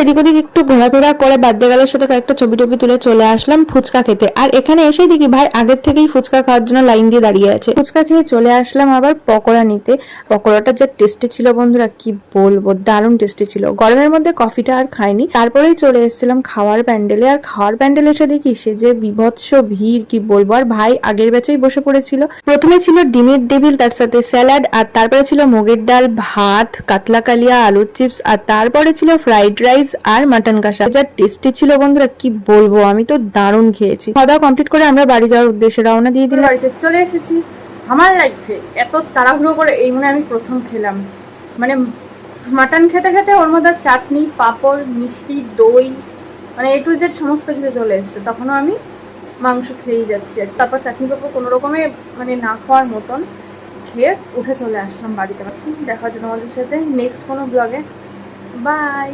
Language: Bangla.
এদিক ওদিক একটু ঘোরাফেরা করে বার্থডে গার্লের সাথে কয়েকটা ছবি টবি তুলে চলে আসলাম ফুচকা খেতে। আর এখানে এসেই দেখি ভাই আগের থেকেই ফুচকা খাওয়ার জন্য লাইন দিয়ে দাঁড়িয়ে আছে। ফুচকা খেয়ে চলে আসলাম আবার পকোড়া নিতে। পকোড়াটা যা টেস্টি ছিল বন্ধুরা কি বলবো, দারুণ টেস্টি ছিল। গরমের মধ্যে কফিটা আর খাইনি, তারপরেই চলে এসেছিলাম খাওয়ার প্যান্ডেলে। আর খাওয়ার প্যান্ডেলে এসে দেখি সে যে বিভৎস ভিড় কি বলবো। আর ভাই আগের ব্যাচেই বসে পড়েছিল। প্রথমে ছিল ডিমের ডেভিল, তার সাথে স্যালাড, আর তারপরে ছিল মুগের ডাল, ভাত, কাতলা কালিয়া, আলুর চিপস, আর তারপরে ছিল ফ্রাইড রাইস আর মাটন কষা। যা টেস্টি ছিল বন্ধুরা কি বলবো, আমি তো দারুণ খেয়েছি। খাওয়া দাওয়া কমপ্লিট করে আমরা বাড়ি যাওয়ার উদ্দেশ্যে রওনা দিয়ে দিলাম। বাড়িতে চলে এসেছি। আমার লাইফে এত তাড়াহুড়ো করে এই মনে আমি প্রথম খেলাম, মানে মাটন খেতে খেতে ওর মধ্যে চাটনি, পাঁপড়, মিষ্টি, দই, মানে এ টু জেড সমস্ত কিছু চলে এসেছে। তখনও আমি মাংস খেয়েই যাচ্ছি। আর তারপর চাটনি পাঁপড় কোনো রকমে মানে না খাওয়ার মতন খেয়ে উঠে চলে আসলাম বাড়িতে। দেখা হচ্ছে তোমাদের সাথে নেক্সট কোনো ব্লগে। বাই।